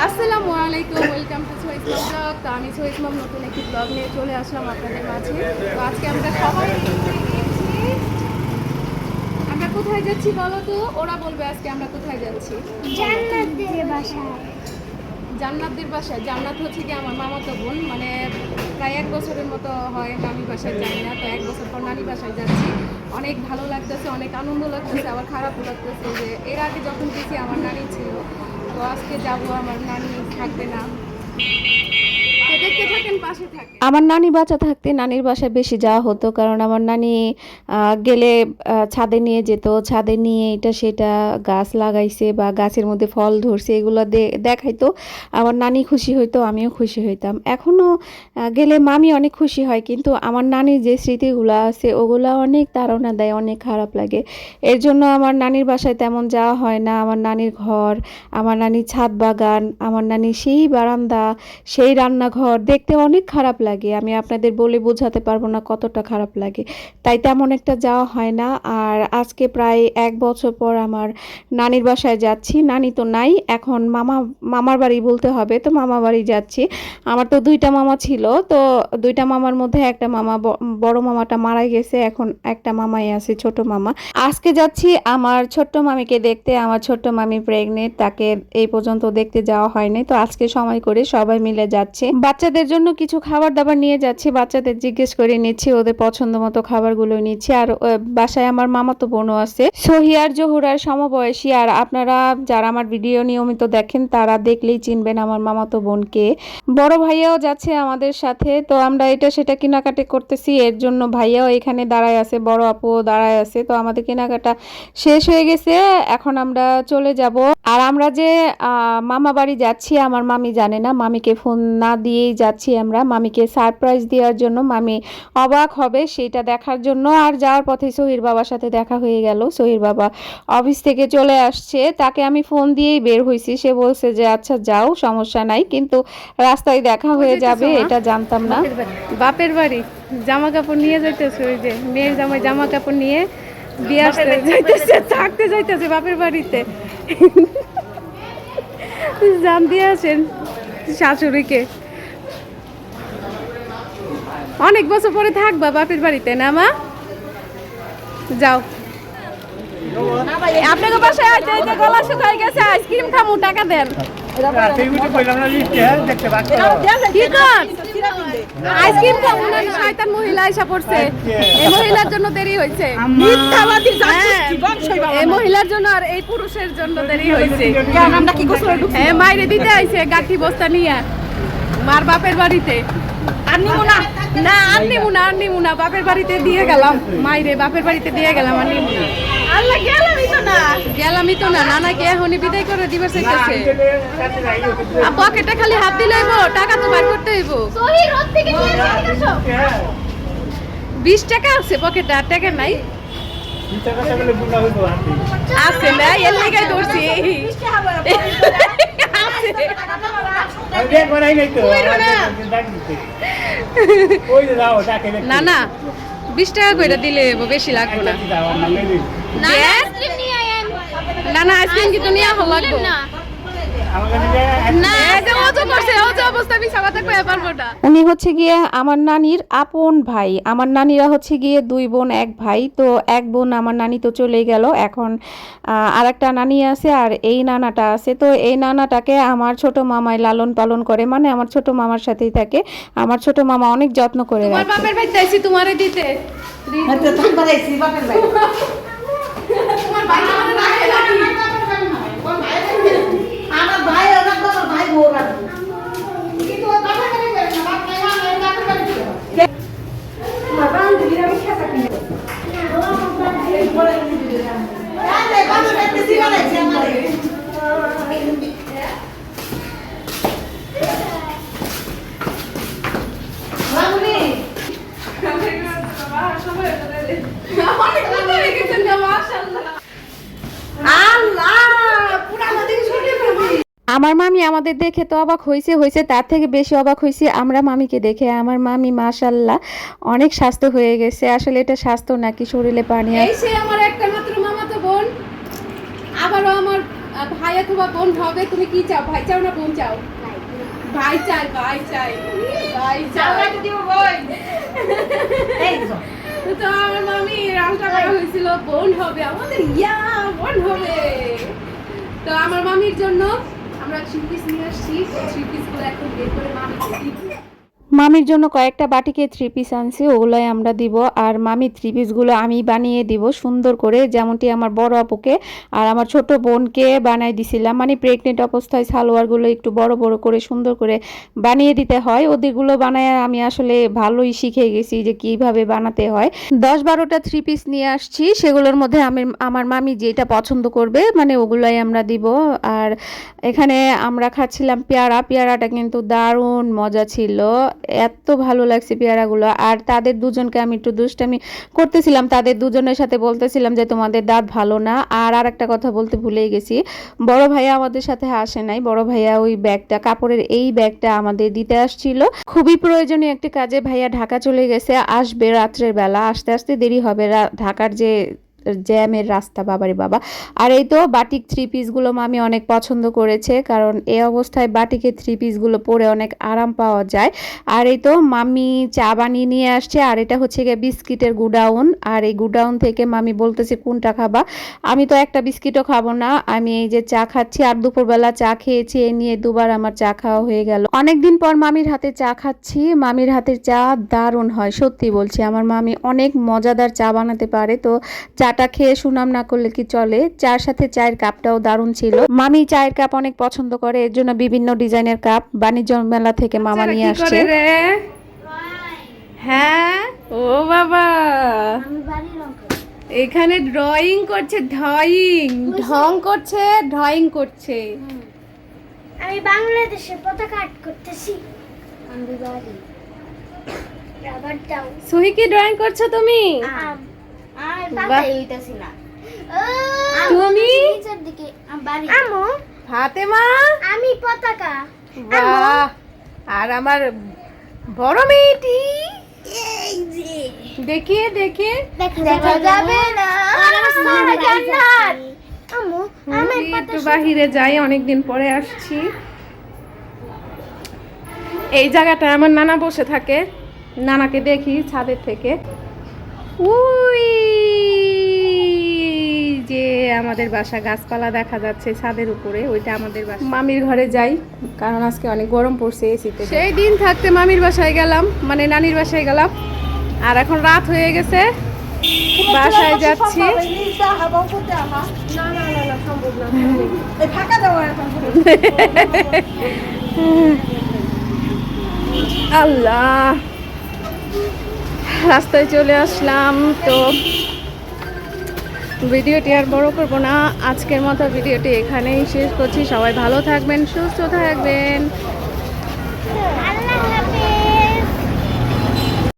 আসসালামু আলাইকুম, welcome to সোহিস mom blog. তো আমি সোহিস মম নতুন একটি ব্লগ নিয়ে চলে আসলাম আপনাদের মাঝে। তো আজকে আমরা সবাই আমরা কোথায় যাচ্ছি বলো তো? ওরা বলবে আজকে আমরা কোথায় যাচ্ছি। জান্নাতের বাসায়। জান্নাতদের বাসায়। জান্নাত হচ্ছে কি আমার মামাতো বোন, মানে প্রায় 1 বছরের মতো হয় নানি বাসায় যাই না। তো 1 বছর পর নানি বাসায় যাচ্ছি। অনেক ভালো লাগতেছে, অনেক আনন্দ লাগতেছে, আবার খারাপও লাগতেছে যে এর আগে যখন গেছি আমার নানি ছিল, তো আজকে যাবো আমার নানি থাকবে না। তো দেখতে থাকেন, পাশে থাকেন। আমার নানি বাচ্চা থাকতে নানির বাসায় বেশি যাওয়া হতো, কারণ আমার নানি গেলে ছাদে নিয়ে যেত, ছাদে নিয়ে এটা সেটা গাছ লাগাইছে বা গাছের মধ্যে ফল ধরছে এগুলো দেখাইতো। আমার নানি খুশি হইতো, আমিও খুশি হইতাম। এখনও গেলে মামি অনেক খুশি হয়, কিন্তু আমার নানির যে স্মৃতিগুলো আছে ওগুলো অনেক তাড়না দেয়, অনেক খারাপ লাগে। এর জন্য আমার নানির বাসায় তেমন যাওয়া হয় না। আমার নানির ঘর, আমার নানির ছাদ বাগান, আমার নানির সেই বারান্দা, সেই রান্নাঘর দেখতে অনেক খারাপ লাগে। আমি আপনাদের বলে বোঝাতে পারবো না কতটা খারাপ লাগে, তাই তেমন একটা যাওয়া হয় না। আর আজকে প্রায় 1 বছর পর আমার নানির বাসায় যাচ্ছি। নানি তো নাই এখন, মামার বাড়ি বলতে হবে, তো মামা বাড়ি যাচ্ছি। আমার তো 2টা মামা ছিল, তো 2টা মামার মধ্যে একটা মামা, বড় মামাটা মারা গেছে, এখন একটা মামাই আছে, ছোট মামা। আজকে যাচ্ছি আমার ছোট্ট মামিকে দেখতে। আমার ছোট্ট মামি প্রেগনেন্ট, তাকে এই পর্যন্ত দেখতে যাওয়া হয়নি, তো আজকে সময় করে সবাই মিলে যাচ্ছে। বাচ্চাদের জন্য কিছু খাবার দাবার নিয়ে যাচ্ছি, বাচ্চাদের জিজ্ঞেস করে নিচ্ছি, ওদের পছন্দ মতো খাবারগুলো নিচ্ছি। আর বাসায় আমার মামাতো বোনও আছে, সহিয়ার জহুরার সমবয়সী। আর আপনারা যারা আমার ভিডিও নিয়মিত দেখেন তারা দেখলেই চিনবেন আমার মামাতো বোনকে। বড় ভাইয়াও যাচ্ছে আমাদের সাথে, তো আমরা এটা সেটা কেনাকাটি করতেছি। এর জন্য ভাইয়াও এখানে দাঁড়ায় আছে, বড় আপুও দাঁড়ায় আছে। তো আমাদের কেনাকাটা শেষ হয়ে গেছে, এখন আমরা চলে যাব। আর আমরা যে মামা বাড়ি যাচ্ছি আমার মামি জানে না, মামিকে ফোন না দিয়েই যাচ্ছি আমরা, মামিকে সারপ্রাইজ দেওয়ার জন্য। মামি অবাক হবে সেটা দেখার জন্য। আর যাওয়ার পথে সহির বাবার সাথে দেখা হয়ে গেল। সহির বাবা অফিস থেকে চলে আসছে, তাকে আমি ফোন দিয়েই বের হয়েছি। সে বলছে যে আচ্ছা যাও, সমস্যা নাই, কিন্তু রাস্তায় দেখা হয়ে যাবে, এটা জানতাম না। বাপের বাড়ি জামা কাপড় নিয়ে যাইতেছে, ওই যে মেয়ের জামাই জামা কাপড় নিয়ে দিয়ে আসতে যাইতেছে, থাকতে যাইতেছে বাপের বাড়িতে। জান দিয়ে আছেন শাশুড়িকে। অনেক বছর পরে থাকবা বাপের বাড়িতে না মা? যাও। আপনাকে বাসায় আইতে গলা শুকাই গেছে, আইসক্রিম খামু, টাকা দেন। আইসক্রিম খামু না, শয়তান মহিলা আইসা পড়ছে। এই মহিলার জন্য দেরি হয়েছে, এই মহিলার জন্য আর এই পুরুষের জন্য দেরি হয়েছে। হ্যাঁ, মাইরে দিতে আইছে গাঠি বস্তা নিয়ে মার বাপের বাড়িতে। না আর নিমু না, বাপের বাড়িতে দিয়ে গেলাম, মাইরে বাপের বাড়িতে দিয়ে গেলাম, আর নিমু না। গেলামই তো না, নানাকে এখনই বিদায় করে দিবার চাইতেছে। পকেটে খালি হাত দিলে হইব, টাকা তো বার করতে হইব। 20 টাকা আছে পকেটে, আর টাকা নাই। আছে না, এর লেগাই ধরছি। না না, 20 টাকা করে দিলে বেশি লাগবে না। না না, আইসক্রিম কিন্তু নিয়ে লাগবে না। উনি হচ্ছে গিয়ে আমার নানির আপন ভাই। আমার নানিরা হচ্ছে গিয়ে 2 বোন 1 ভাই। তো 1 বোন আমার নানি তো চলে গেল, এখন আর একটা নানি আছে, আর এই নানাটা আছে। তো এই নানাটাকে আমার ছোট মামাই লালন পালন করে, মানে আমার ছোট মামার সাথেই থাকে। আমার ছোট মামা অনেক যত্ন করে রাখে। বাপের ভাই চাইছি তোমারে দিতে। আমার মামি আমাদের দেখে তো অবাক হয়েছে, তার থেকে বেশি অবাক হয়েছি আমরা মামিকে দেখে। আমার মামি মাশাআল্লাহ অনেক স্বাস্থ্য হয়ে গেছে। আসলে এটা স্বাস্থ্য নাকি শরীরে পানি। এই সে আমার একটা মাত্র মামাতো বোন, আবারও আমার ভাই অথবা বোন হবে, তুমি কি চাও, ভাই চাও না বোন চাও? ভাই চাই, ভাই চাই, ভাই চাই। তো আমার মামি রান্না করা হয়েছিল বোন হবে আমাদের, বোন হবে। তো আমার মামির জন্য আমরা 3 পিস নিয়ে আসছি, 3 পিসগুলো এখন বের করে মামিকে দিব। মামির জন্য কয়েকটা বাটিকে 3 পিস আনছি, ওগুলোই আমরা দিব। আর মামির 3 পিসগুলো আমি বানিয়ে দিব সুন্দর করে, যেমনটি আমার বড় আপুকে আর আমার ছোট বোনকে বানাই দিছিলাম। মানে প্রেগনেন্ট অবস্থায় সালোয়ারগুলো একটু বড় বড় করে সুন্দর করে বানিয়ে দিতে হয়। ওদেরগুলো বানায় আমি আসলে ভালোই শিখে গেছি যে কিভাবে বানাতে হয়। 10-12টা 3 পিস নিয়ে আসছি, সেগুলোর মধ্যে আমার মামি যেটা পছন্দ করবে মানে ওগুলোই আমরা দিব। আর এখানে আমরা খাচ্ছিলাম পেয়ারাটা কিন্তু দারুণ মজা ছিল, এত ভালো লাগছে পেয়ারাগুলো। আর তাদের দুজনকে আমি একটু দুষ্টামি করতেছিলাম, তাদের দুজনের সাথে বলতেছিলাম যে তোমাদের দাঁত ভালো না। আর একটা কথা বলতে ভুলেই গেছি, বড় ভাইয়া আমাদের সাথে আসে নাই। বড় ভাইয়া ওই ব্যাগটা, কাপড়ের এই ব্যাগটা আমাদের দিতে আসছিল। খুবই প্রয়োজনীয় একটি কাজে ভাইয়া ঢাকা চলে গেছে, আসবে রাত্রের বেলা, আসতে আসতে দেরি হবে। ঢাকার যে জ্যামের রাস্তা, বাবারে বাবা। আর এই তো বাটিক 3 পিসগুলো মামি অনেক পছন্দ করেছে, কারণ এই অবস্থায় বাটিকের 3 পিসগুলো পরে অনেক আরাম পাওয়া যায়। আর এই তো মামি চা বানিয়ে নিয়ে আসছে, আর এটা হচ্ছে গিয়ে বিস্কিটের গুডাউন। আর এই গুডাউন থেকে মামি বলতেছে কোনটা খাবা। আমি তো একটা বিস্কিটও খাবো না, আমি এই যে চা খাচ্ছি। আর দুপুরবেলা চা খেয়েছি, এই নিয়ে দুবার আমার চা খাওয়া হয়ে গেল। অনেকদিন পর মামির হাতে চা খাচ্ছি, মামির হাতের চা দারুণ হয়, সত্যি বলছি। আমার মামি অনেক মজাদার চা বানাতে পারে। তো চাটা খেয়ে সুনাম না করলে কি চলে। চার সাথে চায়ের কাপটাও দারুণ ছিল। মামি চায়ের কাপ অনেক পছন্দ করে, এর জন্য বিভিন্ন ডিজাইনের কাপ বাণিজ্য মেলা থেকে মামা নিয়ে আসছে। হ্যাঁ, ও বাবা আমি বাড়ি রং করি। এখানে ড্রয়িং করছে, ঢং করছে, ড্রয়িং করছে। আমি বাংলাদেশের পতাকা আর্ট করতেছি। আমি বাড়ি রাবার দাও। সহি কি ড্রয়িং করছো তুমি? আমি বাহ। পাতাই হইতাছি না। তুমি? নিচের দিকে বাড়ি। আমু, ফাতেমা, আমি পতাকা। বাহ। আর আমার বড় মেয়েটি, এই যে দেখে দেখে দেখা যাবে না। সারা জান্নাত। আমু, আমি একটু বাহিরে যাই, অনেকদিন পরে আসছি। এই জায়গাটায় আমার নানা বসে থাকে, নানাকে দেখি ছাদের থেকে। উই যে আমাদের বাসা, গাছপালা দেখা যাচ্ছে ছাদের উপরে, ওইটা আমাদের বাসা। মামির ঘরে যাই, কারণ আজকে অনেক গরম পড়ছে এসিতে। সেই দিন থাকতে মামির বাসায় গেলাম, মানে নানির বাসায় গেলাম। আর এখন রাত হয়ে গেছে, বাসায় যাচ্ছি। আল্লাহ, রাস্তায় চলে আসলাম। তো ভিডিওটি আর বড় করব না, আজকের মতো ভিডিওটি এখানেই শেষ করছি। সবাই ভালো থাকবেন, সুস্থ থাকবেন।